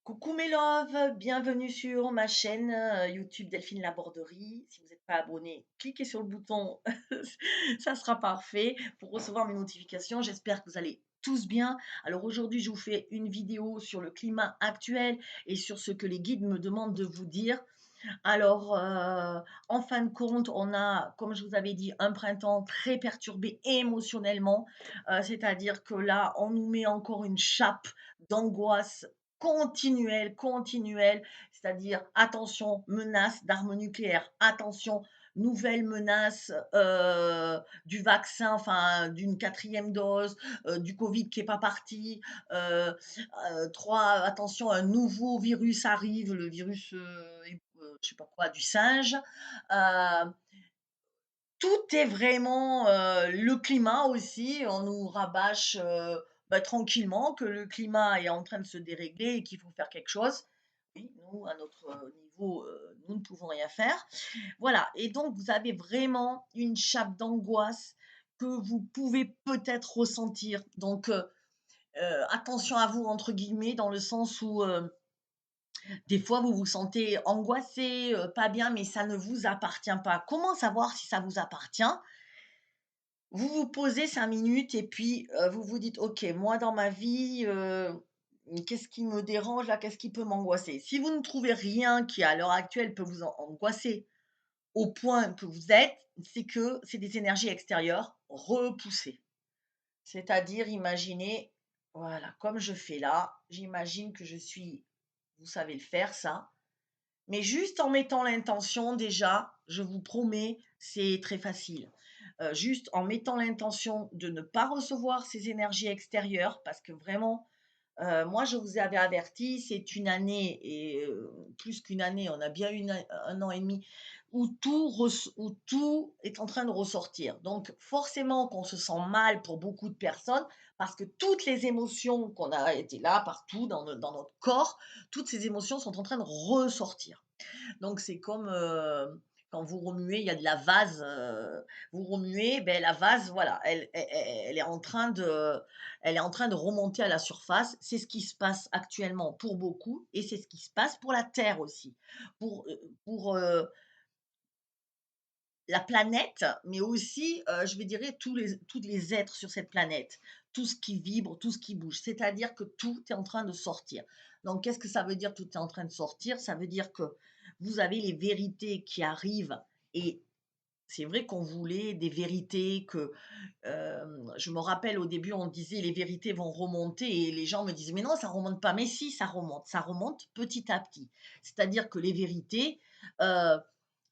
Coucou mes loves, bienvenue sur ma chaîne YouTube Delphine Laborderie. Si vous n'êtes pas abonné, cliquez sur le bouton, ça sera parfait pour recevoir mes notifications. J'espère que vous allez tous bien. Alors aujourd'hui, je vous fais une vidéo sur le climat actuel et sur ce que les guides me demandent de vous dire. Alors, en fin de compte, on a, comme je vous avais dit, un printemps très perturbé émotionnellement. C'est-à-dire que là, on nous met encore une chape d'angoisse continuelle, continuelle. C'est-à-dire, attention, menace d'armes nucléaires, attention, nouvelle menace du vaccin, enfin d'une quatrième dose, du Covid qui n'est pas parti. Euh, attention, un nouveau virus arrive, le virus je sais pas quoi, du singe. Heu, Tout est vraiment, le climat aussi, on nous rabâche, tranquillement que le climat est en train de se dérégler et qu'il faut faire quelque chose. Oui, nous, à notre, niveau, nous ne pouvons rien faire. Voilà, et donc vous avez vraiment une chape d'angoisse que vous pouvez peut-être ressentir. Donc, «attention à vous» entre guillemets, dans le sens où, des fois, vous vous sentez angoissé, pas bien, mais ça ne vous appartient pas. Comment savoir si ça vous appartient? Vous vous posez 5 minutes et puis, vous vous dites: «OK, moi dans ma vie, qu'est-ce qui me dérange là? Qu'est-ce qui peut m'angoisser?» Si vous ne trouvez rien qui, à l'heure actuelle, peut vous angoisser au point que vous êtes, c'est que c'est des énergies extérieures repoussées. C'est-à-dire, imaginez, voilà, comme je fais là, j'imagine que je suis, vous savez le faire ça. Mais juste en mettant l'intention déjà, je vous promets, c'est très facile. Juste en mettant l'intention de ne pas recevoir ces énergies extérieures parce que vraiment, moi je vous avais averti, c'est une année et plus qu'une année, on a bien une a 1 an et demi où tout est en train de ressortir. Donc forcément qu'on se sent mal pour beaucoup de personnes parce que toutes les émotions qu'on a été là partout dans notre corps, toutes ces émotions sont en train de ressortir. Donc c'est comme, quand vous remuez, il y a de la vase, vous remuez, ben la vase, voilà, elle est en train de remonter à la surface. C'est ce qui se passe actuellement pour beaucoup et c'est ce qui se passe pour la Terre aussi. Pour la planète, mais aussi, je vais dire tous les êtres sur cette planète, tout ce qui vibre, tout ce qui bouge. C'est-à-dire que tout est en train de sortir. Donc qu'est-ce que ça veut dire tout est en train de sortir? Ça veut dire que vous avez les vérités qui arrivent et c'est vrai qu'on voulait des vérités que, je me rappelle au début on disait: «Les vérités vont remonter» et les gens me disaient: «Mais non, ça remonte pas». Mais si, ça remonte petit à petit. C'est-à-dire que les vérités, heu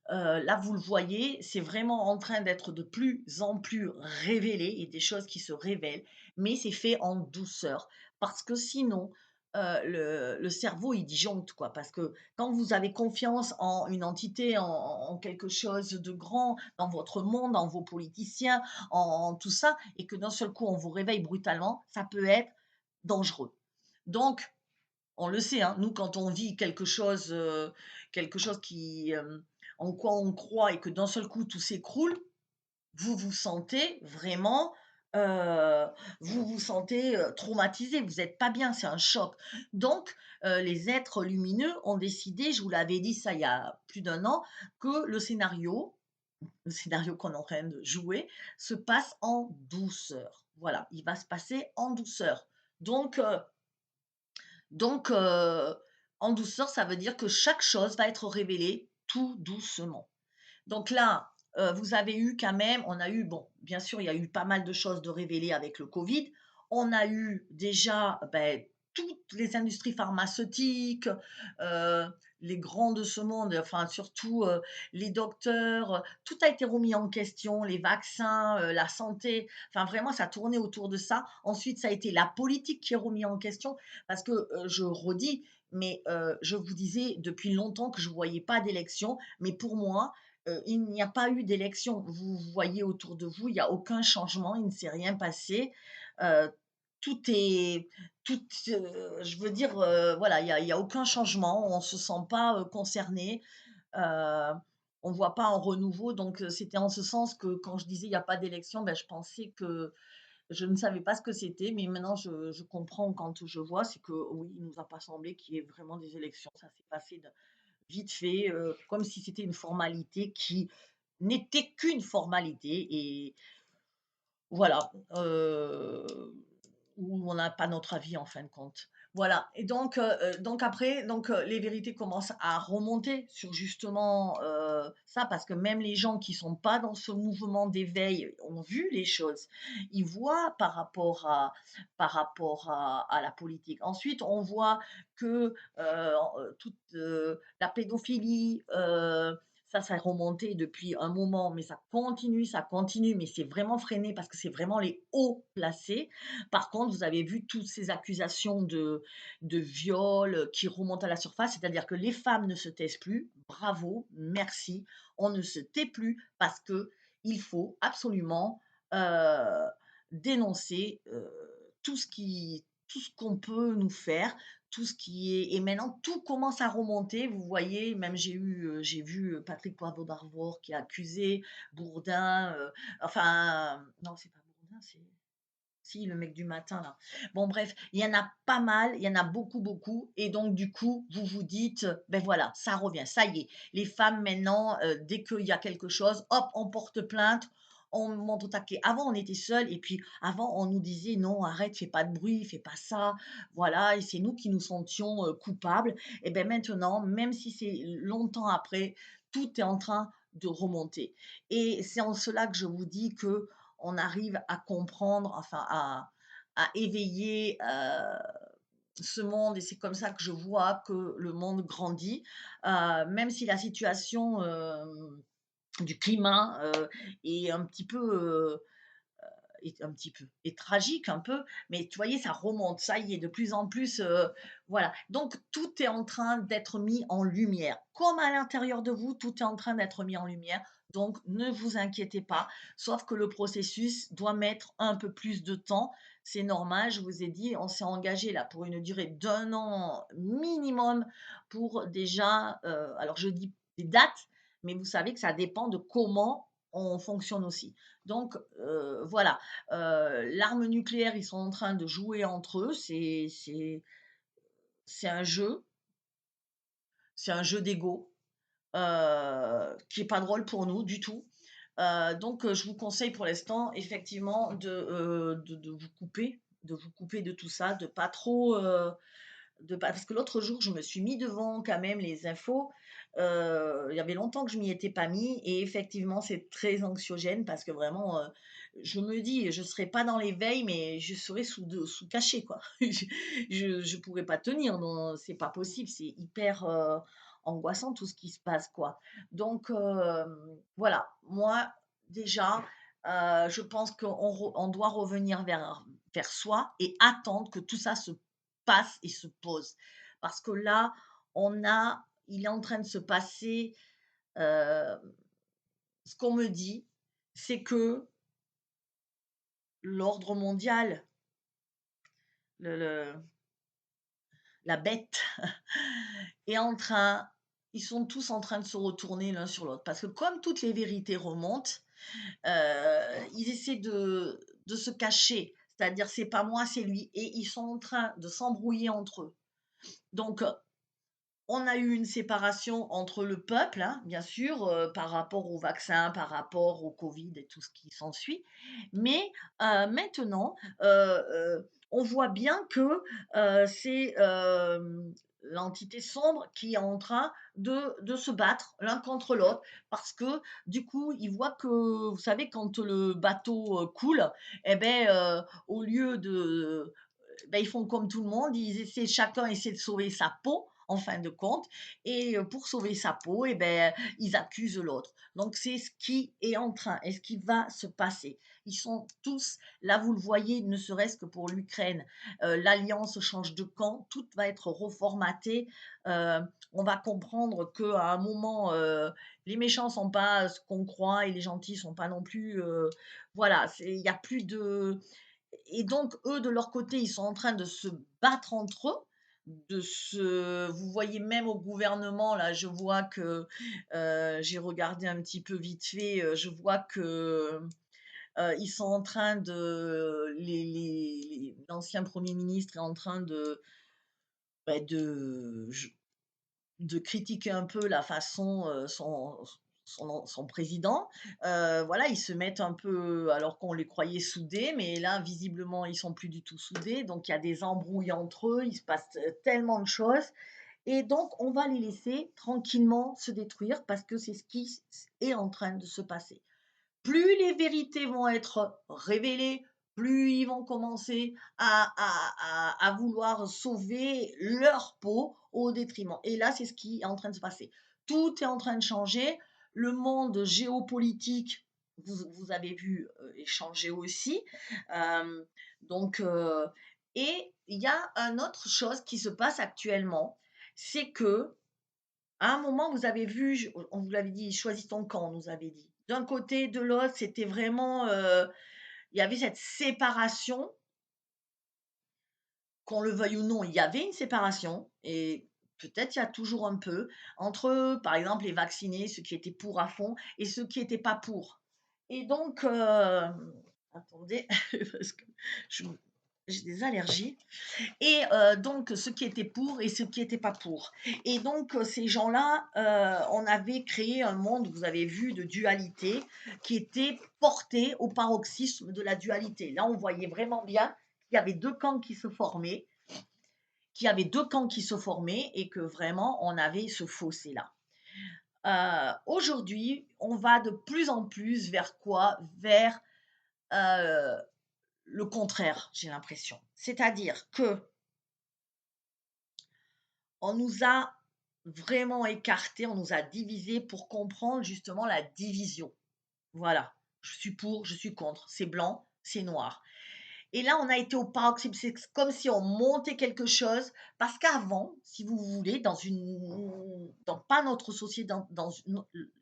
là, vous le voyez, c'est vraiment en train d'être de plus en plus révélé et des choses qui se révèlent, mais c'est fait en douceur. Parce que sinon, le cerveau, il disjoncte, quoi. Parce que quand vous avez confiance en une entité, en quelque chose de grand, dans votre monde, dans vos politiciens, en tout ça, et que d'un seul coup, on vous réveille brutalement, ça peut être dangereux. Donc, on le sait, hein, nous, quand on vit quelque chose qui, en quoi on croit et que d'un seul coup tout s'écroule, vous vous sentez vraiment, heu, traumatisé, vous êtes pas bien, c'est un choc. Donc, les êtres lumineux ont décidé, je vous l'avais dit ça il y a plus d'un an, que le scénario qu'on est en train de jouer se passe en douceur. Voilà, il va se passer en douceur. Donc, heu donc, en douceur, ça veut dire que chaque chose va être révélée tout doucement. Donc là, vous avez eu quand même on a eu bon, bien sûr, il y a eu pas mal de choses de révélées avec le Covid. On a eu déjà, toutes les industries pharmaceutiques, heu, les grands de ce monde, enfin surtout, les docteurs, tout a été remis en question, les vaccins, la santé, enfin vraiment ça tournait autour de ça. Ensuite, ça a été la politique qui est remis en question parce que, je redis, mais, je vous disais depuis longtemps que je ne voyais pas d'élection, mais pour moi, il n'y a pas eu d'élection. Vous voyez autour de vous, il n'y a aucun changement, il ne s'est rien passé. Heu, tout est tout, je veux dire, voilà, il y a aucun changement, on ne se sent pas, concerné, heu, on ne voit pas un renouveau donc c'était en ce sens que quand je disais: «Il n'y a pas d'élection», je pensais que Je ne savais pas ce que c'était, mais maintenant je comprends quand je vois, c'est que oui, il nous a pas semblé qu'il y ait vraiment des élections. Ça s'est passé de vite fait, comme si c'était une formalité qui n'était qu'une formalité et voilà, où on n'a pas notre avis en fin de compte. Voilà et donc après les vérités commencent à remonter sur justement, ça parce que même les gens qui sont pas dans ce mouvement d'éveil ont vu les choses. Ils voient par rapport à la politique. Ensuite, on voit que, toute, la pédophilie, ça a remonté depuis un moment, mais ça continue, mais c'est vraiment freiné parce que c'est vraiment les hauts placés. Par contre, vous avez vu toutes ces accusations de viol qui remontent à la surface, c'est-à-dire que les femmes ne se taisent plus. Bravo, merci. On ne se tait plus parce que il faut absolument euh, dénoncer tout ce qu'on peut nous faire, tout ce qui est et maintenant tout commence à remonter. Vous voyez, même j'ai vu, Patrick Poivre d'Arvor qui a accusé Bourdin, enfin, non, c'est pas Bourdin, c'est si, le mec du matin là. Bon bref, il y en a pas mal, il y en a beaucoup, beaucoup et donc du coup, vous vous dites: «Ben voilà, ça revient, ça y est, les femmes maintenant, dès qu'il y a quelque chose, hop, on porte plainte, on monte au taquet». Avant, on était seuls et puis avant, on nous disait: «Non, arrête, fais pas de bruit, fais pas ça». Voilà et c'est nous qui nous sentions, coupables et ben maintenant, même si c'est longtemps après, tout est en train de remonter et c'est en cela que je vous dis que on arrive à comprendre, enfin à éveiller ce monde et c'est comme ça que je vois que le monde grandit. Même si la situation du climat est un petit peu est tragique un peu, mais tu voyez, ça remonte, ça y est, de plus en plus, voilà. Donc tout est en train d'être mis en lumière. Comme à l'intérieur de vous, tout est en train d'être mis en lumière. Donc ne vous inquiétez pas, sauf que le processus doit mettre un peu plus de temps. C'est normal, je vous ai dit, on s'est engagé là pour une durée d'un an minimum pour déjà, alors je dis des dates, mais vous savez que ça dépend de comment on fonctionne aussi. Donc voilà, l'arme nucléaire, ils sont en train de jouer entre eux, c'est un jeu, c'est un jeu d'ego, qui est pas drôle pour nous du tout. Donc je vous conseille pour l'instant effectivement de vous couper de tout ça, de pas trop, de pas parce que l'autre jour, je me suis mis devant quand même les infos, il y avait longtemps que je m'y étais pas mis et effectivement, c'est très anxiogène parce que vraiment, je me dis: «Je serai pas dans l'éveil, mais je serai sous cachet, quoi». Je pourrais pas tenir, non, c'est pas possible, c'est hyper, angoissant tout ce qui se passe, quoi. Donc voilà, moi déjà, je pense qu'on doit revenir vers soi et attendre que tout ça se passe et se pose. Parce que là, il est en train de se passer, heu, ce qu'on me dit, c'est que l'ordre mondial, le la bête est en train ils sont tous en train de se retourner l'un sur l'autre. Parce que comme toutes les vérités remontent, ils essaient de se cacher. C'est-à-dire: «C'est pas moi, c'est lui» et ils sont en train de s'embrouiller entre eux. Donc on a eu une séparation entre le peuple, hein, bien sûr, par rapport au vaccin, par rapport au covid et tout ce qui s'ensuit. Mais, maintenant, on voit bien que, c'est, l'entité sombre qui est en train de se battre l'un contre l'autre. Parce que, du coup, ils voient que vous savez quand le bateau, coule et beh, au lieu de ils font comme tout le monde, chacun essaie de sauver sa peau en fin de compte et pour sauver sa peau et ben, ils accusent l'autre. Donc c'est ce qui est en train et ce qui va se passer. Ils sont tous là, vous le voyez, ne serait-ce que pour l'Ukraine, l'alliance change de camp, tout va être reformaté, on va comprendre qu'à un moment, les méchants sont pas ce qu'on croit et les gentils sont pas non plus, voilà, il y a plus de et donc eux, de leur côté, ils sont en train de se battre entre eux, vous voyez même au gouvernement, là, je vois que, j'ai regardé un petit peu vite fait, je vois que, Ils sont en train de l'ancien premier ministre est en train de, bah, de critiquer un peu la façon, son président. Voilà, ils se mettent un peu alors qu'on les croyait soudés, mais là, visiblement, ils sont plus du tout soudés, donc il y a des embrouilles entre eux, il se passe, tellement de choses et donc on va les laisser tranquillement se détruire parce que c'est ce qui est en train de se passer. Plus les vérités vont être révélées, plus ils vont commencer à vouloir sauver leur peau au détriment. Et là, c'est ce qui est en train de se passer. Tout est en train de changer. Le monde géopolitique, vous avez vu, est changé aussi. Euh, donc, et il y a une autre chose qui se passe actuellement, c'est que à un moment, vous avez vu, on vous l'avait dit, choisis ton camp, on nous avait dit. D'un côté, de l'autre, c'était vraiment, il y avait cette séparation, qu'on le veuille ou non, il y avait une séparation, et peut-être il y a toujours un peu, entre, par exemple, les vaccinés, ceux qui étaient pour à fond, et ceux qui n'étaient pas pour. Et donc, attendez, parce que je- j'ai des allergies. Et donc ceux qui étaient pour et ceux qui n'étaient pas pour. Et donc ces gens-là, on avait créé un monde, vous avez vu, de dualité qui était porté au paroxysme de la dualité. Là, on voyait vraiment bien qu'il y avait deux camps qui se formaient, et que vraiment on avait ce fossé-là. Aujourd'hui, on va de plus en plus vers quoi? Vers euh, le contraire, j'ai l'impression. C'est-à-dire que on nous a vraiment écartés, on nous a divisés pour comprendre justement la division. Voilà, je suis pour, je suis contre, c'est blanc, c'est noir. Et là, on a été au paroxysme, c'est comme si on montait quelque chose, parce qu'avant, si vous voulez, dans pas notre société,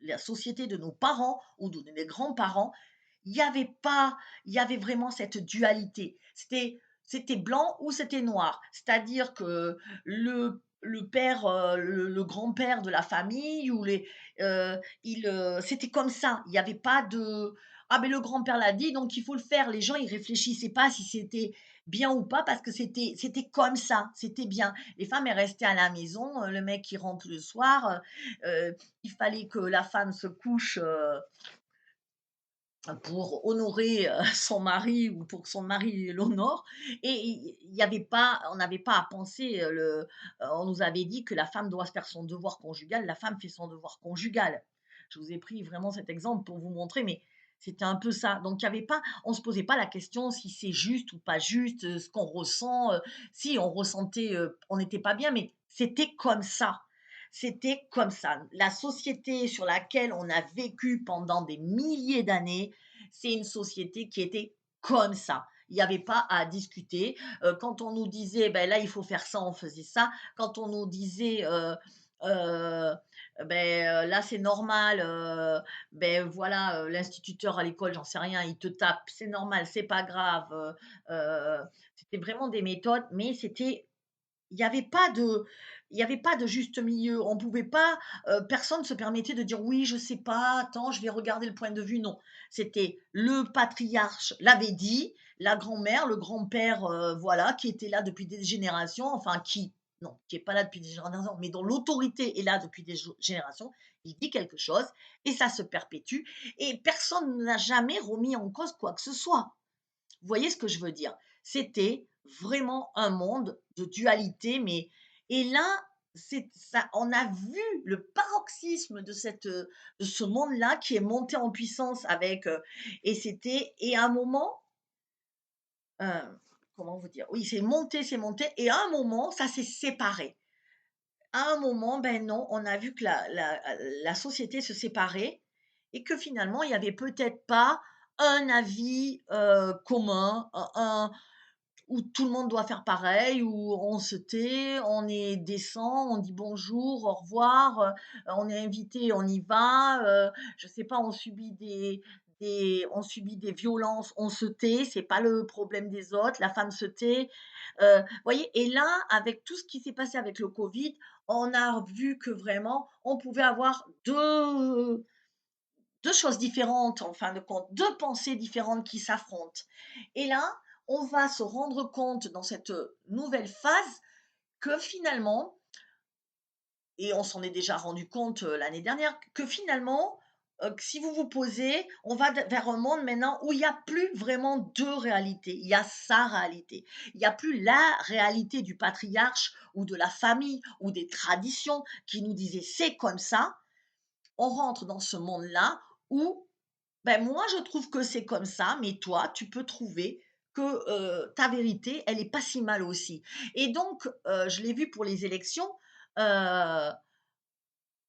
la société de nos parents ou de mes grands-parents, il n'y avait pas, il y avait vraiment cette dualité. C'était blanc ou c'était noir. C'est-à-dire que le père, le grand-père de la famille ou c'était comme ça. Il n'y avait pas de ah mais le grand-père l'a dit donc il faut le faire. Les gens ils réfléchissaient pas si c'était bien ou pas parce que c'était comme ça, c'était bien. Les femmes elles restaient à la maison, le mec il rentre le soir, il fallait que la femme se couche pour honorer son mari ou pour que son mari l'honore. Et il y avait pas, on n'avait pas à penser, on nous avait dit que la femme doit faire son devoir conjugal, la femme fait son devoir conjugal. Je vous ai pris vraiment cet exemple pour vous montrer, mais c'était un peu ça. Donc il y avait pas, on se posait pas la question si c'est juste ou pas juste, ce qu'on ressent. Si on ressentait, on n'était pas bien, mais c'était comme ça. C'était comme ça. La société sur laquelle on a vécu pendant des milliers d'années, c'est une société qui était comme ça. Il n'y avait pas à discuter. Quand on nous disait, ben là, il faut faire ça, on faisait ça. Quand on nous disait, euh, là, c'est normal, ben voilà, l'instituteur à l'école, j'en sais rien, il te tape, c'est normal, c'est pas grave. C'était vraiment des méthodes, mais il n'y avait pas de il y avait pas de juste milieu. On pouvait pas, personne se permettait de dire: «Oui, je sais pas, attends, je vais regarder le point de vue». Non, c'était le patriarche l'avait dit, la grand-mère, le grand-père, voilà, qui était là depuis des générations, enfin qui non, qui est pas là depuis des générations, mais dont l'autorité est là depuis des générations. Il dit quelque chose et ça se perpétue et personne n'a jamais remis en cause quoi que ce soit. Vous voyez ce que je veux dire? C'était vraiment un monde de dualité, mais et là, c'est ça, on a vu le paroxysme de ce monde-là qui est monté en puissance avec, et à un moment, comment vous dire? Oui, c'est monté et à un moment, ça s'est séparé. À un moment, ben non, on a vu que la société se séparait et que finalement, il y avait peut-être pas un avis, commun, où tout le monde doit faire pareil, où on se tait, on est décent, on dit bonjour, au revoir, on est invité, on y va, je sais pas, on subit des violences, on se tait, c'est pas le problème des autres, la femme se tait. Voyez? Et là, avec tout ce qui s'est passé avec le Covid, on a vu que vraiment, on pouvait avoir 2 choses différentes en fin de compte, 2 pensées différentes qui s'affrontent. Et là, on va se rendre compte dans cette, nouvelle phase que finalement, et on s'en est déjà rendu compte, l'année dernière, que finalement, que si vous vous posez, on va vers un monde maintenant où il y a plus vraiment 2 réalités. Il y a sa réalité. Il y a plus la réalité du patriarche ou de la famille ou des traditions qui nous disaient: «C'est comme ça». On rentre dans ce monde-là où, ben, moi je trouve que c'est comme ça, mais toi tu peux trouver que, ta vérité, elle est pas si mal aussi. Et donc, je l'ai vu pour les élections, heu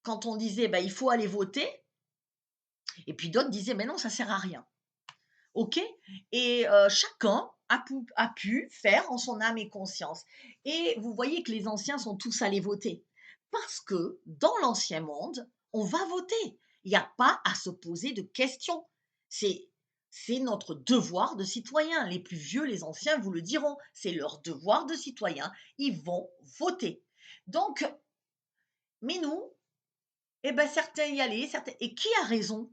quand on disait: «Bah, il faut aller voter», et puis d'autres disaient: «Mais non, ça sert à rien». OK? Et chacun a pu faire en son âme et conscience. Et vous voyez que les anciens sont tous allés voter. Parce que dans l'ancien monde, on va voter. Il n'y a pas à se poser de questions. C'est c'est notre devoir de citoyen. Les plus vieux, les anciens vous le diront, c'est leur devoir de citoyen. Ils vont voter. Donc, mais nous, eh ben, certains y allaient, certains, et qui a raison?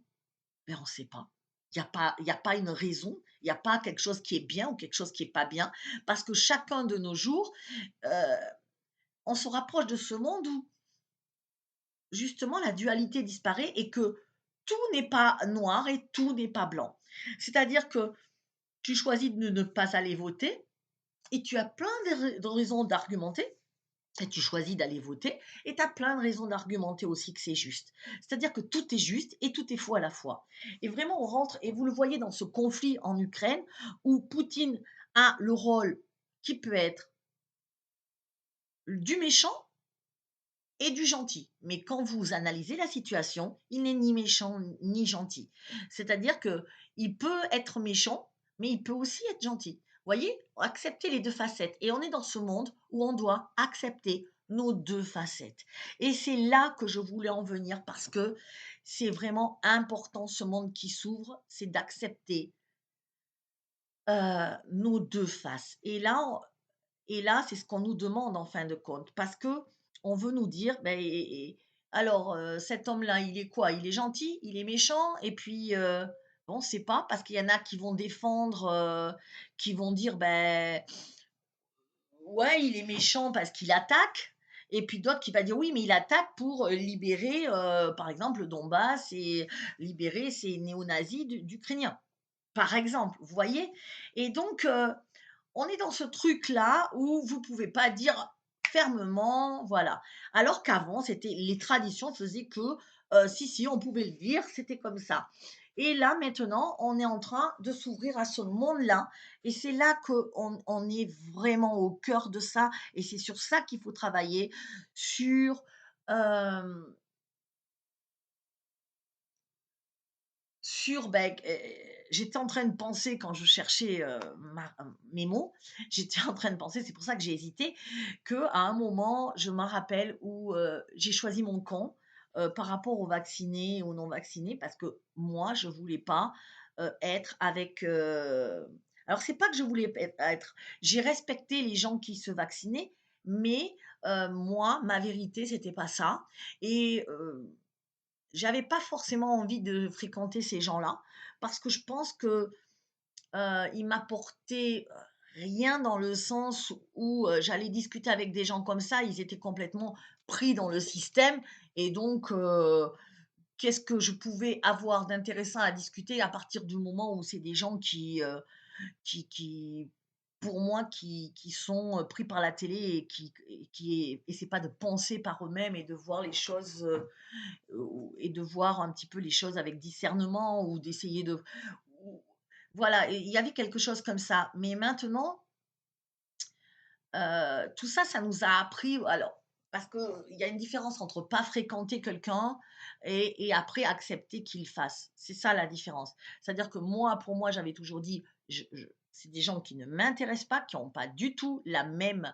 Ben, on ne sait pas. Il y a pas une raison, il y a pas quelque chose qui est bien ou quelque chose qui est pas bien, parce que chacun de nos jours, heu, on se rapproche de ce monde où justement la dualité disparaît et que tout n'est pas noir et tout n'est pas blanc. C'est-à-dire que tu choisis de ne pas aller voter et tu as plein de raisons d'argumenter. Et tu choisis d'aller voter et tu as plein de raisons d'argumenter aussi que c'est juste. C'est-à-dire que tout est juste et tout est faux à la fois. Et vraiment, on rentre, et vous le voyez dans ce conflit en Ukraine, où Poutine a le rôle qui peut être du méchant et du gentil. Mais quand vous analysez la situation, il n'est ni méchant ni gentil. C'est-à-dire que il peut être méchant, mais il peut aussi être gentil. Vous voyez, accepter les deux facettes. Et on est dans ce monde où on doit accepter nos deux facettes. Et c'est là que je voulais en venir, parce que c'est vraiment important, ce monde qui s'ouvre, c'est d'accepter nos deux faces. Et là, c'est ce qu'on nous demande en fin de compte, parce que on veut nous dire, ben, alors, cet homme-là, il est quoi? Il est gentil? Il est méchant? Et puis, on ne sait pas, parce qu'il y en a qui vont défendre, qui vont dire, ben, ouais, il est méchant parce qu'il attaque, et puis d'autres qui va dire: «Oui, mais il attaque pour, libérer, par exemple, le Donbass et libérer ces néo-nazis d'Ukrainiens», par exemple, vous voyez? Et donc, on est dans ce truc-là où vous pouvez pas dire fermement, voilà. Alors qu'avant, c'était les traditions faisaient que, si, si, on pouvait le dire, c'était comme ça. Et là, maintenant, on est en train de s'ouvrir à ce monde-là, et c'est là qu'on est vraiment au cœur de ça, et c'est sur ça qu'il faut travailler, sur, hem ben, j'étais en train de penser quand je cherchais, mes mots, j'étais en train de penser, c'est pour ça que j'ai hésité, qu'à un moment, je me rappelle où, j'ai choisi mon camp, par rapport aux vaccinés et aux non vaccinés, parce que moi, je voulais pas, être avec, alors c'est pas que je voulais être, j'ai respecté les gens qui se vaccinaient, mais moi, ma vérité, c'était pas ça. Et j'avais pas forcément envie de fréquenter ces gens-là, parce que je pense que, ils m'apportaient, rien, dans le sens où, j'allais discuter avec des gens comme ça, ils étaient complètement pris dans le système. Et donc, qu'est-ce que je pouvais avoir d'intéressant à discuter à partir du moment où c'est des gens qui pour moi, qui sont, pris par la télé, et qui essaient pas de penser par eux-mêmes et de voir les choses, et de voir un petit peu les choses avec discernement, ou d'essayer de, ou voilà, et il y avait quelque chose comme ça. Mais maintenant, tout ça, ça nous a appris, alors, parce qu'il y a une différence entre pas fréquenter quelqu'un et après accepter qu'il fasse. C'est ça la différence. C'est-à-dire que moi, pour moi, j'avais toujours dit, je c'est des gens qui ne m'intéressent pas, qui ont pas du tout la même,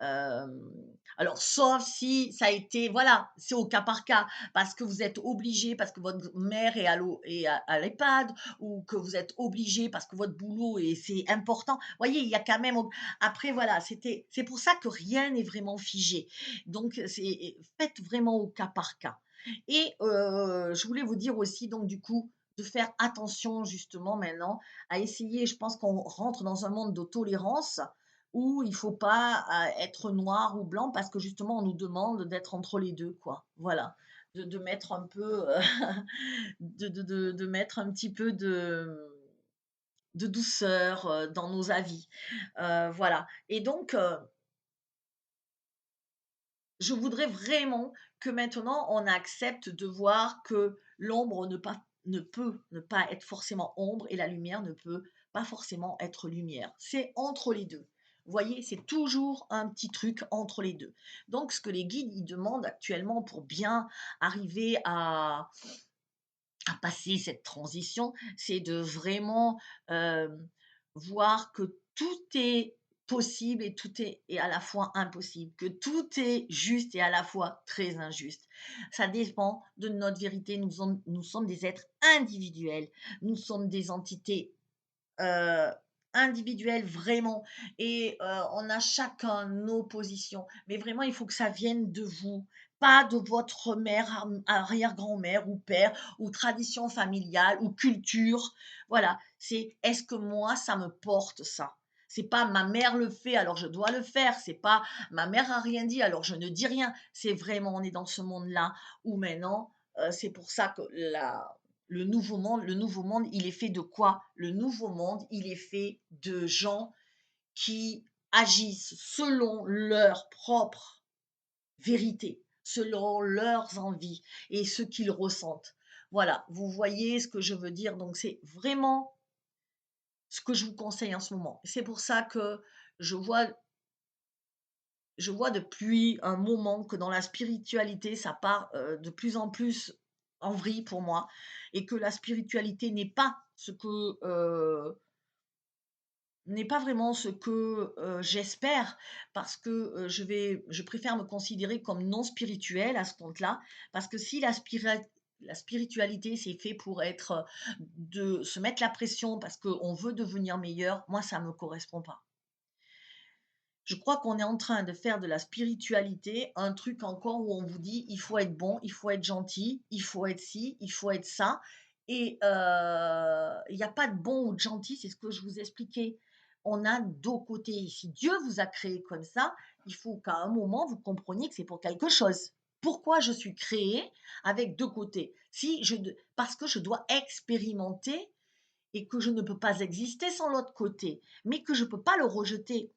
Hem, Alors, sauf si ça a été voilà, c'est au cas par cas, parce que vous êtes obligé, parce que votre mère est à l'EHPAD ou que vous êtes obligé parce que votre boulot et c'est important. Vous voyez, il y a quand même après voilà, c'est pour ça que rien n'est vraiment figé. Donc faites vraiment au cas par cas et je voulais vous dire aussi donc du coup, de faire attention justement maintenant à essayer je pense qu'on rentre dans un monde de tolérance où il faut pas, être noir ou blanc parce que justement on nous demande d'être entre les 2 quoi. Voilà, de mettre un peu, de mettre un petit peu de douceur, dans nos avis. Voilà et donc je voudrais vraiment que maintenant on accepte de voir que l'ombre ne peut ne pas être forcément ombre et la lumière ne peut pas forcément être lumière. C'est entre les 2. Vous voyez, c'est toujours un petit truc entre les 2. Donc ce que les guides, ils demandent actuellement pour bien arriver à passer cette transition, c'est de vraiment, voir que tout est possible et tout est à la fois impossible, que tout est juste et à la fois très injuste. Ça dépend de notre vérité. Nous sommes des êtres individuels. Nous sommes des entités heu, individuelles vraiment et on a chacun nos positions. Mais vraiment, il faut que ça vienne de vous, pas de votre mère, arrière-grand-mère ou père ou tradition familiale ou culture. Voilà, c'est: «Est-ce que moi, ça me porte ça?» C'est pas: «Ma mère le fait, alors je dois le faire». C'est pas: «Ma mère a rien dit, alors je ne dis rien». C'est vraiment on est dans ce monde-là où maintenant, c'est pour ça que la le nouveau monde, il est fait de quoi? Le nouveau monde, il est fait de gens qui agissent selon leur propre vérité, selon leurs envies et ce qu'ils ressentent. Voilà, vous voyez ce que je veux dire? Donc c'est vraiment ce que je vous conseille en ce moment. C'est pour ça que je vois je vois depuis un moment que dans la spiritualité, ça part, de plus en plus en vrille pour moi et que la spiritualité n'est pas vraiment ce que, j'espère parce que, je préfère me considérer comme non spirituelle à ce compte-là. Parce que si la spiritualité, c'est fait pour être, de se mettre la pression parce qu'on veut devenir meilleur, moi ça me correspond pas. Je crois qu'on est en train de faire de la spiritualité un truc encore où on vous dit: «Il faut être bon, il faut être gentil, il faut être ci, il faut être ça» et il y a pas de bon ou de gentil, c'est ce que je vous expliquais. On a 2 côtés. Si Dieu vous a créé comme ça, il faut qu'à un moment vous compreniez que c'est pour quelque chose. Pourquoi je suis créée avec 2 côtés? Si je de Parce que je dois expérimenter et que je ne peux pas exister sans l'autre côté, mais que je ne peux pas le rejeter.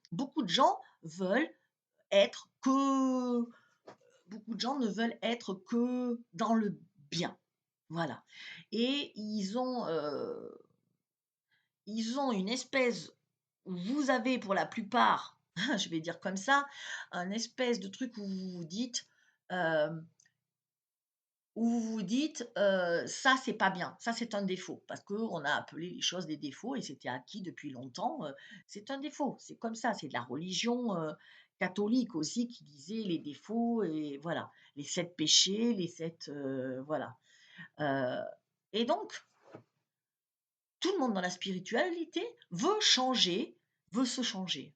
Veulent être que Beaucoup de gens ne veulent être que dans le bien. Voilà. Et ils ont une espèce vous avez pour la plupart, je vais dire comme ça, un espèce de truc où vous vous dites, hem «Ça, c'est pas bien, ça, c'est un défaut». Parce qu'on a appelé les choses des défauts et c'était acquis depuis longtemps, c'est un défaut, c'est comme ça, c'est de la religion, catholique aussi qui disait les défauts et voilà, les 7 péchés, les 7, voilà, heu et donc tout le monde dans la spiritualité veut se changer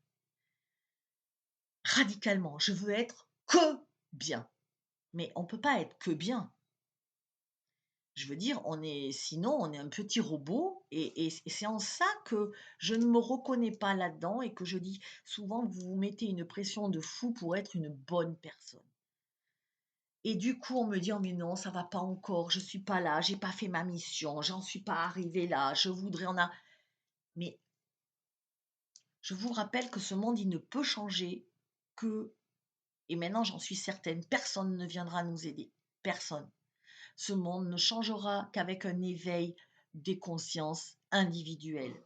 radicalement. Je veux être que bien, mais on peut pas être que bien. Je veux dire, on est un petit robot et c'est en ça que je ne me reconnais pas là-dedans et que je dis souvent que vous vous mettez une pression de fou pour être une bonne personne. Et du coup, on me dit: «Oh mais non, ça va pas encore, je suis pas là, j'ai pas fait ma mission, j'en suis pas arrivée là, je voudrais en a» mais je vous rappelle que ce monde, il ne peut changer que et maintenant j'en suis certaine, personne ne viendra nous aider, personne. Ce monde ne changera qu'avec un éveil des consciences individuelles.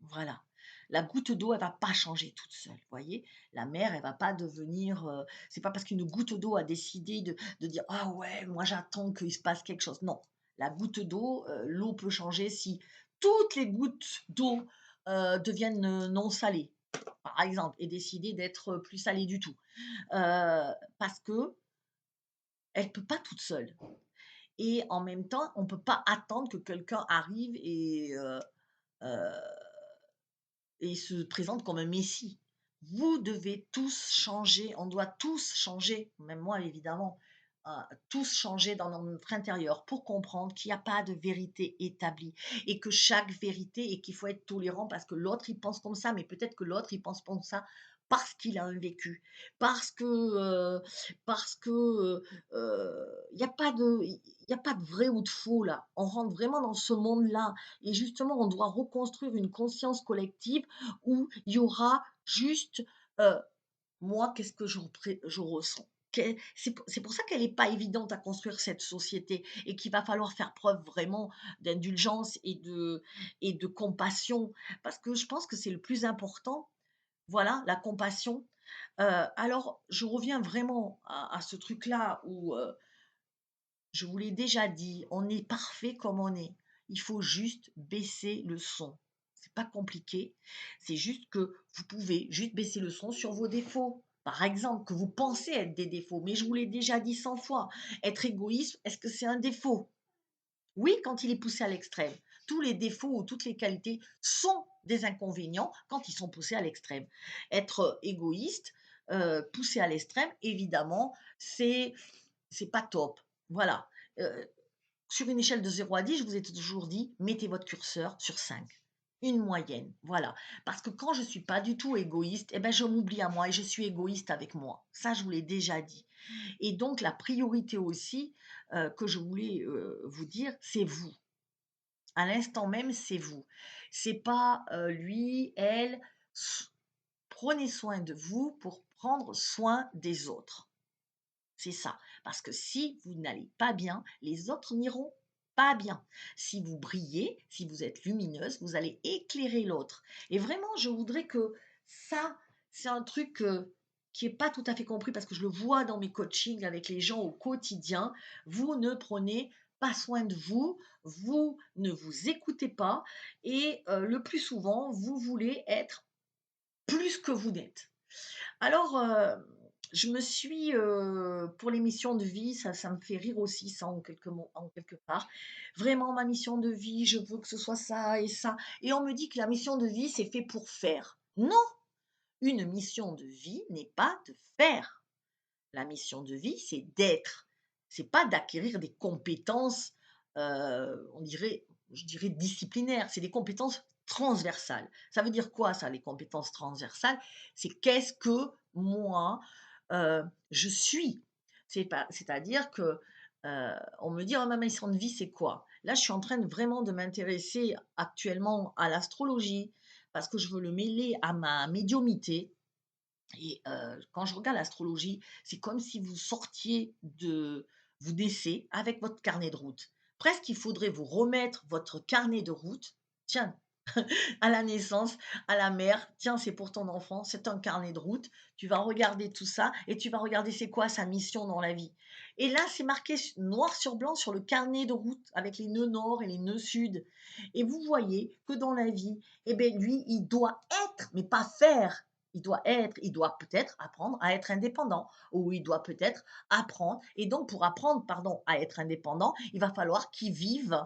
Voilà. La goutte d'eau, elle va pas changer toute seule, voyez? La mer, elle va pas devenir, c'est pas parce qu'une goutte d'eau a décidé de dire: «Ah ouais, moi j'attends qu'il se passe quelque chose». Non, la goutte d'eau, l'eau peut changer si toutes les gouttes d'eau, deviennent, non salées. par exemple, ait décidé d'être plus salée du tout. Parce qu'elle ne peut pas toute seule et en même temps, on ne peut pas attendre que quelqu'un arrive heu et se présente comme un messie. Vous devez tous changer, on doit tous changer, même moi évidemment, heu, tous changer dans notre intérieur pour comprendre qu'il y a pas de vérité établie et que chaque vérité et qu'il faut être tolérant parce que l'autre il pense comme ça, mais peut-être que l'autre il pense comme ça parce qu'il a un vécu, parce que, il y a pas de il y a pas de vrai ou de faux là. On rentre vraiment dans ce monde-là et justement on doit reconstruire une conscience collective où il y aura juste, heu, moi, qu'est-ce que je ressens? C'est pour ça qu'elle est pas évidente à construire cette société et qu'il va falloir faire preuve vraiment d'indulgence et de compassion parce que je pense que c'est le plus important. Voilà, la compassion. Alors je reviens vraiment à ce truc-là où, je vous l'ai déjà dit, on est parfait comme on est. Il faut juste baisser le son. C'est pas compliqué. C'est juste que vous pouvez juste baisser le son sur vos défauts. Par exemple, que vous pensez être des défauts. Mais je vous l'ai déjà dit 100 fois. Être égoïste, est-ce que c'est un défaut? Oui, quand il est poussé à l'extrême. Tous les défauts ou toutes les qualités sont des inconvénients quand ils sont poussés à l'extrême. Être égoïste, poussé à l'extrême, évidemment, c'est pas top. Voilà. Heu, sur une échelle de 0 à 10, je vous ai toujours dit: «Mettez votre curseur sur 5, une moyenne», voilà. Parce que quand je suis pas du tout égoïste et ben, je m'oublie à moi et je suis égoïste avec moi. Ça, je vous l'ai déjà dit et donc la priorité aussi, que je voulais, vous dire, c'est vous. À l'instant même, c'est vous. C'est pas, lui, elle. S Prenez soin de vous pour prendre soin des autres. C'est ça. Parce que si vous n'allez pas bien, les autres n'iront pas bien. Si vous brillez, si vous êtes lumineuse, vous allez éclairer l'autre. Et vraiment, je voudrais que ça, c'est un truc qui n'est pas tout à fait compris parce que je le vois dans mes coachings avec les gens au quotidien. Vous ne prenez pas soin de vous, vous ne vous écoutez pas et le plus souvent, vous voulez être plus que vous n'êtes. Alors, je me suis, pour les missions de vie, ça me fait rire aussi ça en quelque part. Vraiment ma mission de vie, je veux que ce soit ça et ça et on me dit que la mission de vie, c'est fait pour faire. Non! Une mission de vie n'est pas de faire. La mission de vie, c'est d'être. C'est pas d'acquérir des compétences, on dirait je dirais disciplinaires, c'est des compétences transversales. Ça veut dire quoi ça, les compétences transversales? C'est qu'est-ce que moi, je suis? C'est-à-dire que, on me dit: «Oh ma mission de vie, c'est quoi?» Là, je suis en train de vraiment de m'intéresser actuellement à l'astrologie parce que je veux le mêler à ma médiumnité et quand je regarde l'astrologie, c'est comme si vous sortiez de vous naissez avec votre carnet de route. Presque, il faudrait vous remettre votre carnet de route. Tiens, à la naissance, à la mère, tiens, c'est pour ton enfant, c'est un carnet de route. Tu vas regarder tout ça et tu vas regarder c'est quoi sa mission dans la vie. Et là, c'est marqué noir sur blanc sur le carnet de route avec les nœuds nord et les nœuds sud. Et vous voyez que dans la vie, eh bien, lui, il doit être, mais pas faire. Il doit peut-être apprendre à être indépendant, ou il doit peut-être apprendre. Et donc, pour apprendre, pardon, à être indépendant, il va falloir qu'il vive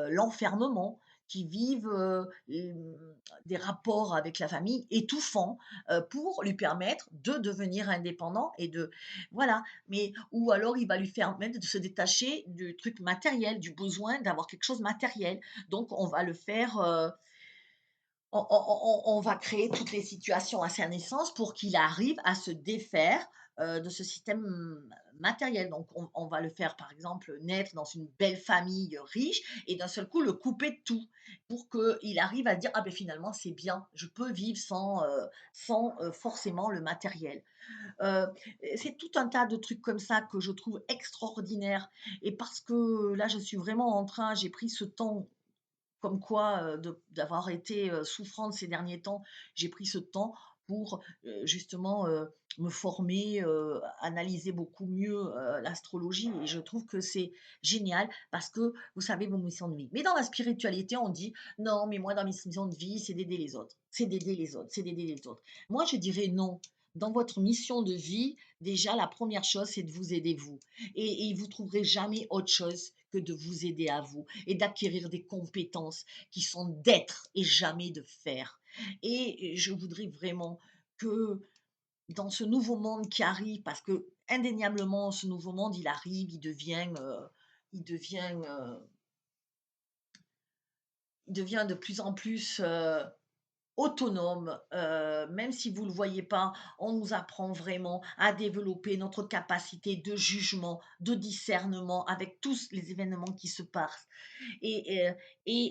l'enfermement, qui vivent des rapports avec la famille étouffants pour lui permettre de devenir indépendant et de voilà. Mais ou alors il va lui permettre de se détacher du truc matériel, du besoin d'avoir quelque chose de matériel. Donc on va le faire. On va créer toutes les situations à sa naissance pour qu'il arrive à se défaire, de ce système matériel. Donc on va le faire, par exemple, naître dans une belle famille riche et d'un seul coup le couper de tout pour qu'il arrive à dire: «Ah ben finalement c'est bien, je peux vivre sans forcément le matériel». Heu, c'est tout un tas de trucs comme ça que je trouve extraordinaires et parce que là je suis vraiment en train j'ai pris ce temps comme quoi, d'avoir été, souffrante ces derniers temps, j'ai pris ce temps pour, justement, me former, analyser beaucoup mieux, l'astrologie et je trouve que c'est génial parce que vous savez vos missions de vie. Mais dans la spiritualité, on dit: «Non, mais moi dans mes missions de vie, c'est d'aider les autres, c'est d'aider les autres, c'est d'aider les autres». Moi, je dirais non. Dans votre mission de vie, déjà la première chose, c'est de vous aider vous et vous trouverez jamais autre chose que de vous aider à vous et d'acquérir des compétences qui sont d'être et jamais de faire et je voudrais vraiment que dans ce nouveau monde qui arrive, parce que indéniablement, ce nouveau monde, il arrive, il devient, il devient de plus en plus autonome, même si vous ne le voyez pas, on nous apprend vraiment à développer notre capacité de jugement, de discernement avec tous les événements qui se passent et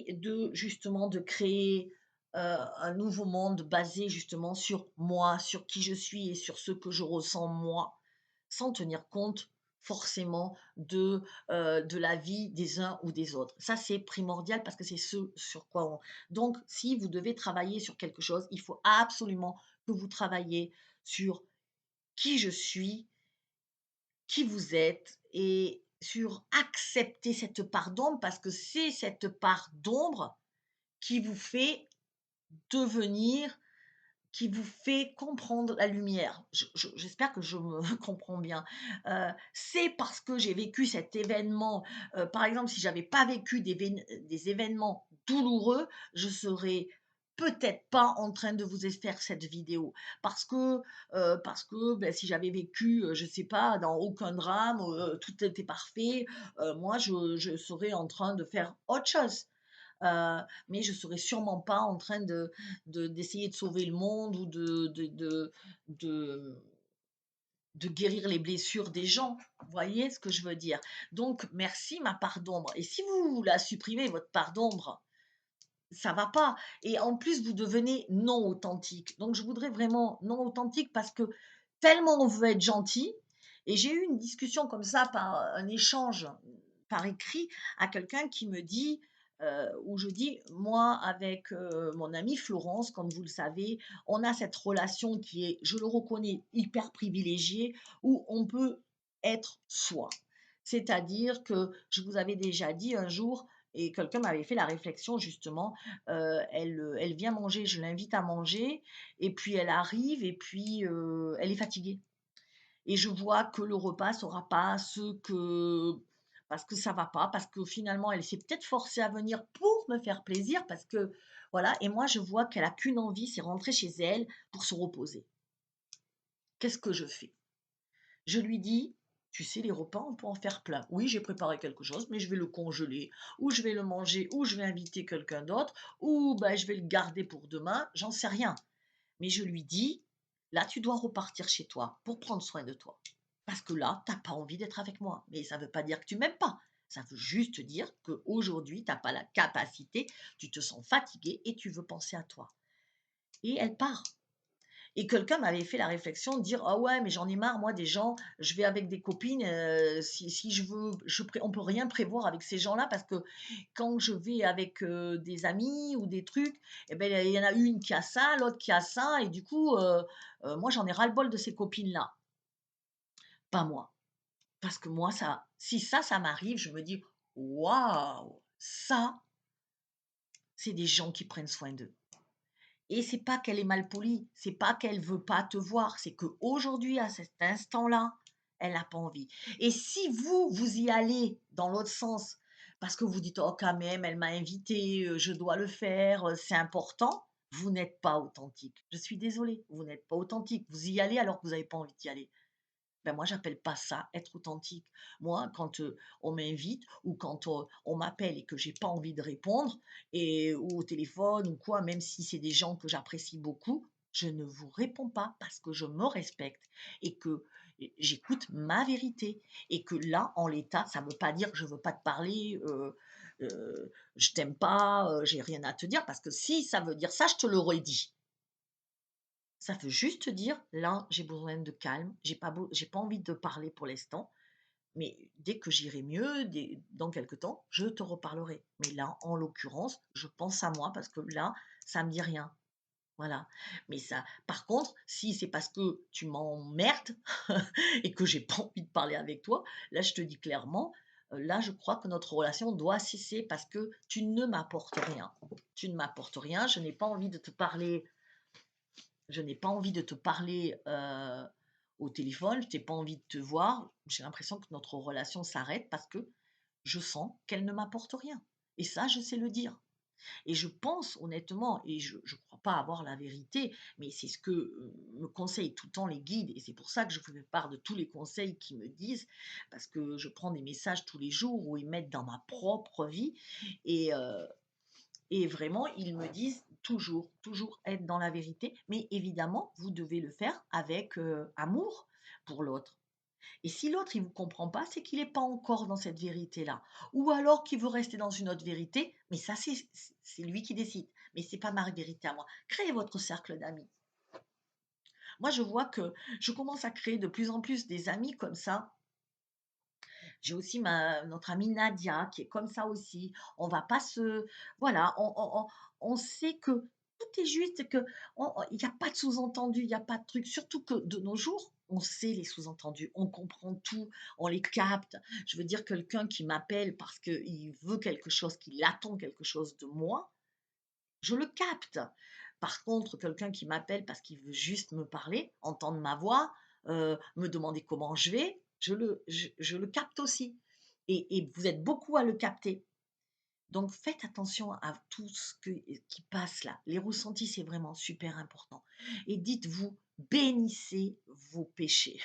de justement de créer un nouveau monde basé justement sur moi, sur qui je suis et sur ce que je ressens moi, sans tenir compte forcément de la vie des uns ou des autres. Ça, c'est primordial parce que c'est ce sur quoi on... Donc, si vous devez travailler sur quelque chose, il faut absolument que vous travaillez sur qui je suis, qui vous êtes et sur accepter cette part d'ombre parce que c'est cette part d'ombre qui vous fait devenir, qui vous fait comprendre la lumière. J'espère que je me comprends bien. C'est parce que j'ai vécu cet événement, par exemple, si j'avais pas vécu des événements douloureux, je serais peut-être pas en train de vous faire cette vidéo. Parce que, beh, si j'avais vécu, je sais pas, dans aucun drame, tout était parfait, moi je serais en train de faire autre chose. Mais je serais sûrement pas en train d'essayer de sauver le monde ou de de guérir les blessures des gens. Vous voyez ce que je veux dire? Donc merci ma part d'ombre et si vous la supprimez votre part d'ombre, ça va pas et en plus vous devenez non authentique. Donc je voudrais vraiment non authentique parce que tellement on veut être gentil et j'ai eu une discussion comme ça par un échange par écrit à quelqu'un qui me dit, où je dis: «Moi avec, mon amie Florence, comme vous le savez, on a cette relation qui est, je le reconnais, hyper privilégiée, où on peut être soi». C'est-à-dire que je vous avais déjà dit un jour et quelqu'un m'avait fait la réflexion justement, elle vient manger, je l'invite à manger et puis elle arrive et puis, elle est fatiguée et je vois que le repas sera pas ce que parce que ça va pas, parce que finalement elle s'est peut-être forcée à venir pour me faire plaisir parce que voilà et moi je vois qu'elle a qu'une envie, c'est rentrer chez elle pour se reposer. Qu'est-ce que je fais? Je lui dis: «Tu sais les repas on peut en faire plein. Oui, j'ai préparé quelque chose, mais je vais le congeler ou je vais le manger ou je vais inviter quelqu'un d'autre ou bah, je vais le garder pour demain», j'en sais rien. Mais je lui dis: «Là, tu dois repartir chez toi pour prendre soin de toi. Parce que là, tu as pas envie d'être avec moi». Mais ça ne veut pas dire que tu m'aimes pas. Ça veut juste dire qu'aujourd'hui, tu as pas la capacité, tu te sens fatiguée et tu veux penser à toi. Et elle part. Et quelqu'un m'avait fait la réflexion de dire: «Ah ouais, mais j'en ai marre moi des gens, je vais avec des copines, si je veux on peut rien prévoir avec ces gens-là parce que quand je vais avec, des amis ou des trucs et ben il y en a une qui a ça, l'autre qui a ça et du coup, moi j'en ai ras le bol de ces copines-là». Pas moi. Parce que moi ça si ça m'arrive, je me dis: «Waouh, ça, c'est des gens qui prennent soin d'eux». Et c'est pas qu'elle est mal polie, c'est pas qu'elle veut pas te voir, c'est qu'aujourd'hui, à cet instant-là, elle n'a pas envie. Et si vous, vous y allez dans l'autre sens, parce que vous dites: «Oh quand même, elle m'a invité, je dois le faire, c'est important», vous n'êtes pas authentique. Je suis désolée, vous n'êtes pas authentique. Vous y allez alors que vous n'avez pas envie d'y aller. Ben moi, j'appelle pas ça être authentique. Moi, quand, on m'invite ou quand, on m'appelle et que j'ai pas envie de répondre et ou au téléphone ou quoi, même si c'est des gens que j'apprécie beaucoup, je ne vous réponds pas parce que je me respecte et que j'écoute ma vérité et que là, en l'état, ça ne veut pas dire que je veux pas te parler, je t'aime pas, j'ai rien à te dire parce que si ça veut dire ça, je te l'aurais dit. Ça veut juste dire: «Là, j'ai besoin de calme, j'ai pas envie de parler pour l'instant, mais dès que j'irai mieux, dans quelque temps, je te reparlerai. Mais là, en l'occurrence, je pense à moi parce que là, ça me dit rien». Voilà. Mais ça par contre, si c'est parce que tu m'emmerdes et que j'ai pas envie de parler avec toi, là, je te dis clairement, là, je crois que notre relation doit cesser parce que tu ne m'apportes rien. Tu ne m'apportes rien, je n'ai pas envie de te parler je n'ai pas envie de te parler, au téléphone, je n'ai pas envie de te voir. J'ai l'impression que notre relation s'arrête parce que je sens qu'elle ne m'apporte rien et ça, je sais le dire. Et je pense honnêtement, et je ne crois pas avoir la vérité, mais c'est ce que me conseillent tout le temps les guides, et c'est pour ça que je vous fais part de tous les conseils qu'ils me disent, parce que je prends des messages tous les jours où ils mettent dans ma propre vie, et, euh, et vraiment, ils me disent toujours, toujours être dans la vérité, mais évidemment, vous devez le faire avec amour pour l'autre. Et si l'autre, il ne vous comprend pas, c'est qu'il n'est pas encore dans cette vérité-là. Ou alors qu'il veut rester dans une autre vérité, mais ça, c'est lui qui décide. Mais ce n'est pas ma vérité à moi. Créez votre cercle d'amis. Moi, je vois que je commence à créer de plus en plus des amis comme ça. J'ai aussi notre amie Nadia qui est comme ça aussi. On va pas se... Voilà, on sait que tout est juste, que il n'y a pas de sous-entendu, il n'y a pas de truc. Surtout que de nos jours, on sait les sous-entendus, on comprend tout, on les capte. Je veux dire, quelqu'un qui m'appelle parce qu'il veut quelque chose, qu'il attend quelque chose de moi, je le capte. Par contre, quelqu'un qui m'appelle parce qu'il veut juste me parler, entendre ma voix, me demander comment je vais, je le capte aussi. Et vous êtes beaucoup à le capter. Donc faites attention à tout ce qui passe là. Les ressentis, c'est vraiment super important. Et dites-vous, bénissez vos péchés.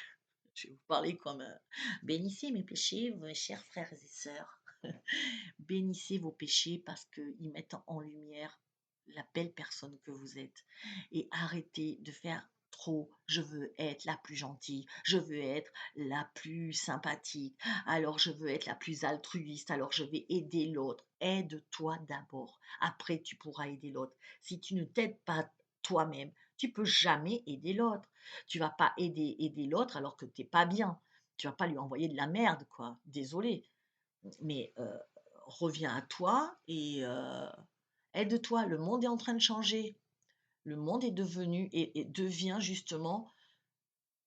Je vais vous parler comme bénissez mes péchés, mes chers frères et sœurs. Bénissez vos péchés parce qu'ils mettent en lumière la belle personne que vous êtes. Et arrêtez de faire trop. Je veux être la plus gentille, je veux être la plus sympathique, alors je veux être la plus altruiste, alors je vais aider l'autre. Aide-toi d'abord. Après, tu pourras aider l'autre. Si tu ne t'aides pas toi-même, tu peux jamais aider l'autre. Tu vas pas aider l'autre alors que tu n'es pas bien. Tu vas pas lui envoyer de la merde, quoi. Désolé. Mais reviens à toi et aide-toi. Le monde est en train de changer. Le monde est devenu et devient justement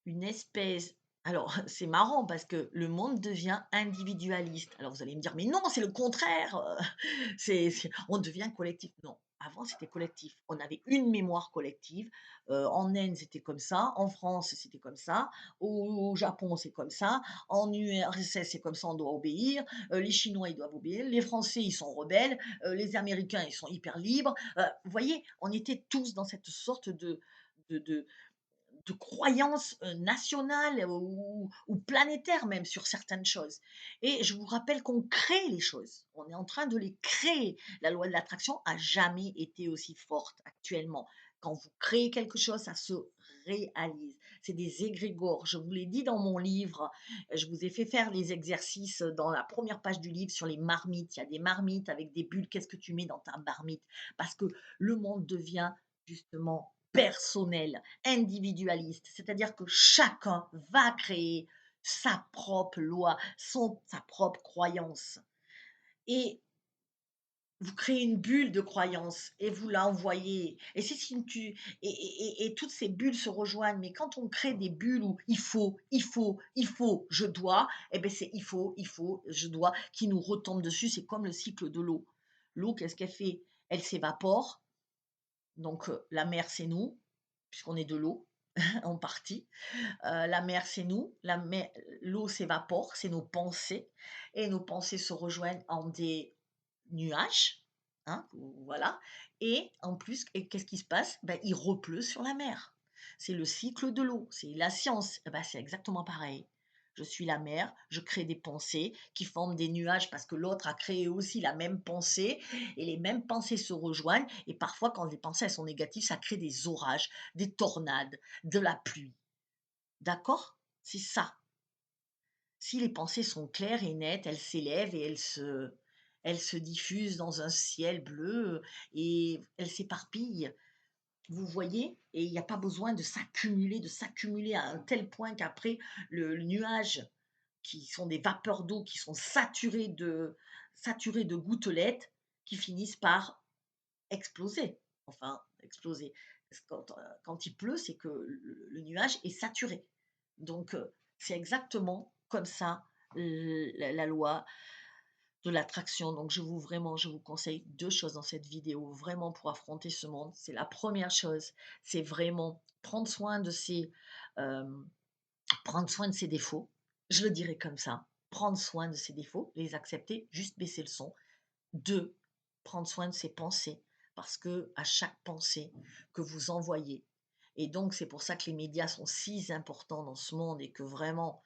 une espèce. Alors, c'est marrant parce que le monde devient individualiste. Alors, vous allez me dire, mais non, c'est le contraire. On devient collectif. Non, avant, c'était collectif. On avait une mémoire collective. En Inde, c'était comme ça. En France, c'était comme ça. Au Japon, c'est comme ça. En URSS, c'est comme ça, on doit obéir. Les Chinois, ils doivent obéir. Les Français, ils sont rebelles. Les Américains, ils sont hyper libres. Vous voyez, on était tous dans cette sorte de, de, de croyances nationales ou planétaires même sur certaines choses. Et je vous rappelle qu'on crée les choses. On est en train de les créer. La loi de l'attraction a jamais été aussi forte actuellement. Quand vous créez quelque chose, ça se réalise. C'est des égrégores. Je vous l'ai dit dans mon livre. Je vous ai fait faire les exercices dans la première page du livre sur les marmites. Il y a des marmites avec des bulles. Qu'est-ce que tu mets dans ta marmite? Parce que le monde devient justement personnel, individualiste, c'est-à-dire que chacun va créer sa propre loi, sa propre croyance. Et vous créez une bulle de croyance et vous l'envoyez. Et c'est si tu et toutes ces bulles se rejoignent. Mais quand on crée des bulles où il faut, je dois, eh ben c'est il faut, je dois qui nous retombe dessus. C'est comme le cycle de l'eau. L'eau, qu'est-ce qu'elle fait? Elle s'évapore. Donc la mer, c'est nous, puisqu'on est de l'eau en partie. La mer, c'est nous. L'eau s'évapore, c'est nos pensées. Et nos pensées se rejoignent en des nuages. Hein, voilà. Et en plus, qu'est-ce qui se passe? Ben, il repleut sur la mer. C'est le cycle de l'eau. C'est la science. Eh ben, c'est exactement pareil. Je suis la mer, je crée des pensées qui forment des nuages parce que l'autre a créé aussi la même pensée et les mêmes pensées se rejoignent. Et parfois, quand les pensées elles sont négatives, ça crée des orages, des tornades, de la pluie. D'accord? C'est ça. Si les pensées sont claires et nettes, elles s'élèvent et elles se diffusent dans un ciel bleu et elles s'éparpillent. Vous voyez? Et il n'y a pas besoin de s'accumuler à un tel point qu'après le nuage, qui sont des vapeurs d'eau qui sont saturées de gouttelettes, qui finissent par exploser. Enfin, exploser. Quand il pleut, c'est que le nuage est saturé. Donc, c'est exactement comme ça, la loi de l'attraction. Donc je vous conseille 2 choses dans cette vidéo, vraiment pour affronter ce monde. C'est la première chose, c'est vraiment hem, prendre soin de ses défauts. Je le dirais comme ça, prendre soin de ses défauts, les accepter, juste baisser le son. 2, prendre soin de ses pensées, parce que à chaque pensée que vous envoyez, et donc c'est pour ça que les médias sont si importants dans ce monde, et que vraiment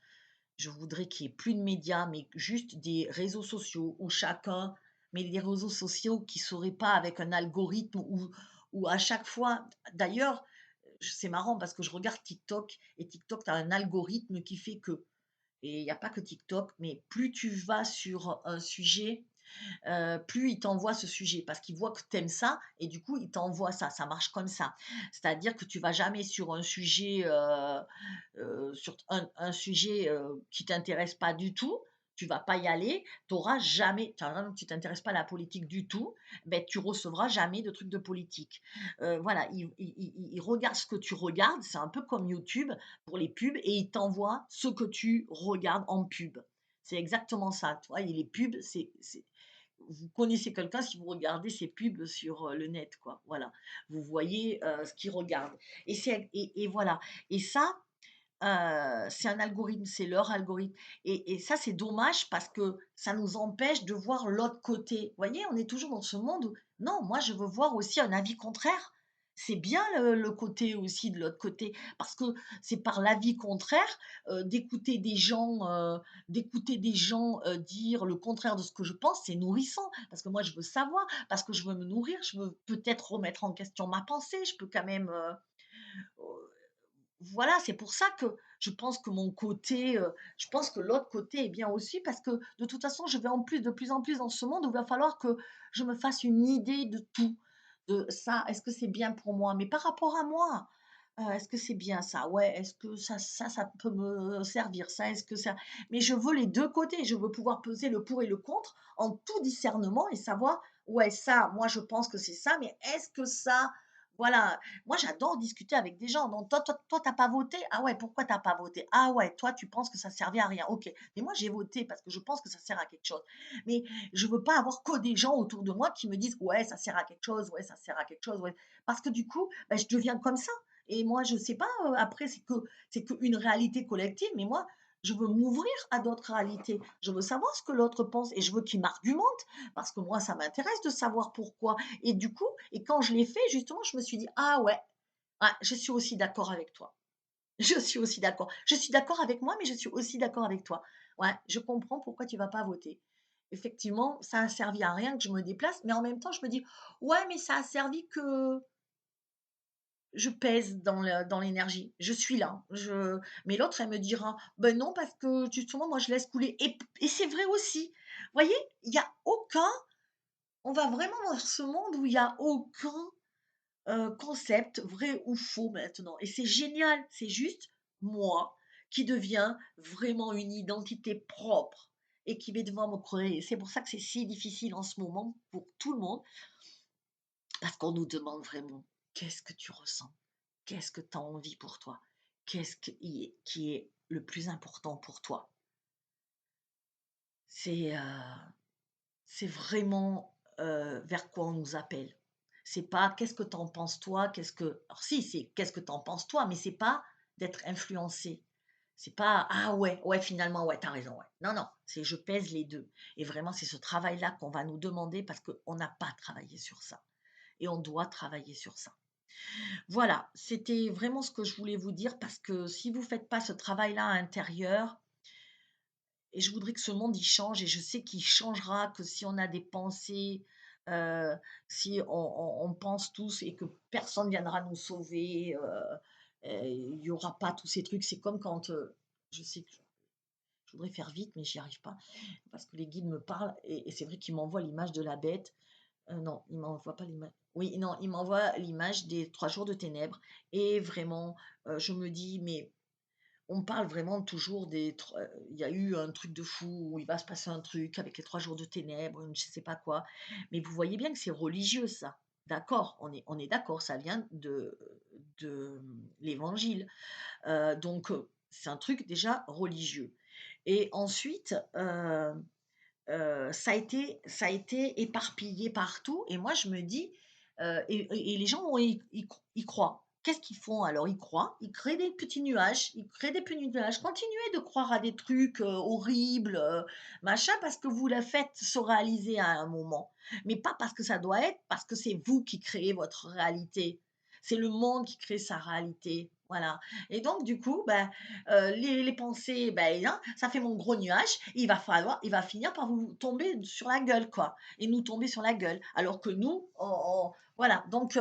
je voudrais qu'il y ait plus de médias, mais juste des réseaux sociaux où chacun, mais des réseaux sociaux qui seraient pas avec un algorithme où à chaque fois, d'ailleurs, c'est marrant parce que je regarde TikTok, et TikTok, tu as un algorithme qui fait que, et il y a pas que TikTok, mais plus tu vas sur un sujet, plus il t'envoie ce sujet, parce qu'il voit que tu aimes ça, et du coup, il t'envoie ça. Ça marche comme ça. C'est-à-dire que tu vas jamais sur un sujet, sur un sujet, qui t'intéresse pas du tout, tu vas pas y aller, tu auras jamais, par exemple, tu t'intéresses pas à la politique du tout, ben tu recevras jamais de trucs de politique. Voilà, il regarde ce que tu regardes, c'est un peu comme YouTube pour les pubs, et il t'envoie ce que tu regardes en pub. C'est exactement ça, tu vois? Et les pubs, c'est vous connaissez quelqu'un si vous regardez ses pubs sur, le net, quoi. Voilà. Vous voyez, ce qu'il regarde, et voilà, et ça, c'est un algorithme, c'est leur algorithme, et ça, c'est dommage parce que ça nous empêche de voir l'autre côté. Vous voyez, on est toujours dans ce monde où non, moi, je veux voir aussi un avis contraire. C'est bien le côté aussi de l'autre côté, parce que c'est par l'avis contraire, d'écouter des gens, dire le contraire de ce que je pense, c'est nourrissant. Parce que moi, je veux savoir, parce que je veux me nourrir, je veux peut-être remettre en question ma pensée, je peux quand même, voilà, c'est pour ça que je pense que je pense que l'autre côté est bien aussi, parce que de toute façon, je vais en plus de plus en plus dans ce monde où il va falloir que je me fasse une idée de tout. De ça, est-ce que c'est bien pour moi? Mais par rapport à moi, est-ce que c'est bien ça? Ouais, est-ce que ça peut me servir? Ça, est-ce que ça, mais je veux les 2 côtés. Je veux pouvoir peser le pour et le contre en tout discernement, et savoir: «Ouais, ça, moi, je pense que c'est ça, mais est-ce que ça», voilà. Moi, j'adore discuter avec des gens. Donc, toi, tu pas voté? Ah ouais, pourquoi t'as pas voté? Ah ouais, toi, tu penses que ça servait à rien. OK. Mais moi, j'ai voté parce que je pense que ça sert à quelque chose. Mais je veux pas avoir que des gens autour de moi qui me disent: «Ouais, ça sert à quelque chose, ouais, ça sert à quelque chose, ouais». Parce que du coup, bah, je deviens comme ça, et moi, je sais pas, après, c'est qu'une réalité collective, mais moi, je veux m'ouvrir à d'autres réalités. Je veux savoir ce que l'autre pense, et je veux qu'il m'argumente, parce que moi, ça m'intéresse de savoir pourquoi. Et du coup, et quand je l'ai fait, justement, je me suis dit: «Ah ouais, ouais, je suis aussi d'accord avec toi. Je suis aussi d'accord. Je suis d'accord avec moi, mais je suis aussi d'accord avec toi. Ouais, je comprends pourquoi tu vas pas voter. Effectivement, ça a servi à rien que je me déplace, mais en même temps, je me dis: "Ouais, mais ça a servi que je pèse dans l'énergie. Je suis là, je", mais l'autre, elle me dira: «Ben non, parce que justement, moi, je laisse couler», et c'est vrai aussi. Vous voyez? Il y a aucun On va vraiment dans ce monde où il y a aucun concept, vrai ou faux maintenant, et c'est génial. C'est juste moi qui deviens vraiment une identité propre, et qui vais devoir me créer. C'est pour ça que c'est si difficile en ce moment pour tout le monde, parce qu'on nous demande vraiment: «Qu'est-ce que tu ressens? Qu'est-ce que tu as envie pour toi? Qu'est-ce qui est le plus important pour toi?» C'est, c'est vraiment, vers quoi on nous appelle. C'est pas: «Qu'est-ce que t'en penses toi? Qu'est-ce que», alors si, c'est: «Qu'est-ce que t'en penses toi?» mais c'est pas d'être influencé. C'est pas: «Ah ouais, ouais, finalement, ouais, t'as raison, ouais». Non, non, c'est je pèse les 2, et vraiment, c'est ce travail-là qu'on va nous demander, parce qu'on n'a pas travaillé sur ça, et on doit travailler sur ça. Voilà, c'était vraiment ce que je voulais vous dire, parce que si vous faites pas ce travail-là intérieur, et je voudrais que ce monde, il change, et je sais qu'il changera que si on a des pensées, heu, si on pense tous, et que personne viendra nous sauver, il y aura pas tous ces trucs. C'est comme quand, je sais que je voudrais faire vite, mais j'y arrive pas, parce que les guides me parlent, et c'est vrai qu'ils m'envoient l'image de la bête. Non, ils m'envoient pas l'image, oui, non, ils m'envoient l'image des 3 jours de ténèbres, et vraiment, je me dis: «Mais on parle vraiment toujours il y a eu un truc de fou, où il va se passer un truc avec les 3 jours de ténèbres, je ne sais pas quoi». Mais vous voyez bien que c'est religieux ça. D'accord, on est d'accord, ça vient de l'Évangile. Donc c'est un truc déjà religieux et ensuite, ça a été éparpillé partout et moi je me dis, et les gens ont y croient. Qu'est-ce qu'ils font alors? Ils croient, ils créent des petits nuages, ils créent des petits nuages. Continuez de croire à des trucs, horribles, machin, parce que vous la faites se réaliser à un moment. Mais pas parce que ça doit être, parce que c'est vous qui créez votre réalité. C'est le monde qui crée sa réalité, voilà et donc du coup, bah, les pensées, ben, hein, ça fait mon gros nuage, il va finir par vous tomber sur la gueule, quoi et nous tomber sur la gueule. Alors que nous, on voilà, donc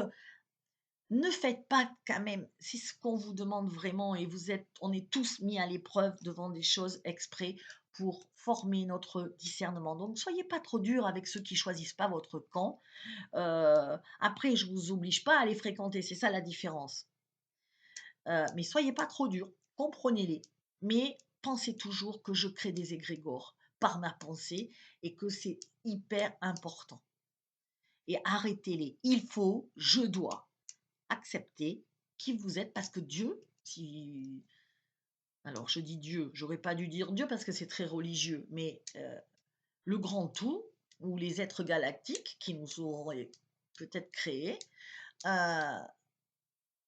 ne faites pas quand même si ce qu'on vous demande vraiment et on est tous mis à l'épreuve devant des choses exprès pour former notre discernement. Donc soyez pas trop durs avec ceux qui choisissent pas votre camp. Après je vous oblige pas à les fréquenter, c'est ça la différence. Mais soyez pas trop durs, comprenez-les. Mais pensez toujours que je crée des égrégores par ma pensée et que c'est hyper important. Et arrêtez-les. Il faut, je dois accepter qui vous êtes parce que Dieu, si alors je dis Dieu, j'aurais pas dû dire Dieu parce que c'est très religieux, mais le grand tout ou les êtres galactiques qui nous ont peut-être créés, euh,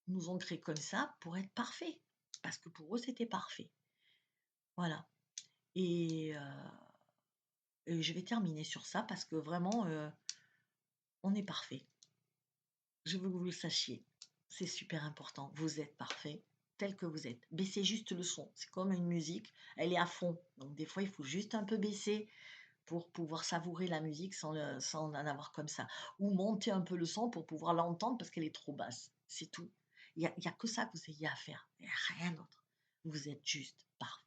nous ont créés comme ça pour être parfaits. Parce que pour eux, c'était parfait. Voilà. Et, je vais terminer sur ça parce que vraiment, on est parfait. Je veux que vous le sachiez. C'est super important. Vous êtes parfait tel que vous êtes. Baissez juste le son. C'est comme une musique, elle est à fond. Donc des fois, il faut juste un peu baisser pour pouvoir savourer la musique sans en avoir comme ça. Ou monter un peu le son pour pouvoir l'entendre parce qu'elle est trop basse. C'est tout. Il y a que ça que vous ayez à faire. Il n'y a rien d'autre. Vous êtes juste parfait.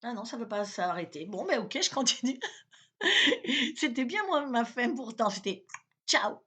Ah non, ça ne veut pas s'arrêter. Bon, ben ok, je continue. C'était bien moi ma fin pourtant, c'était ciao.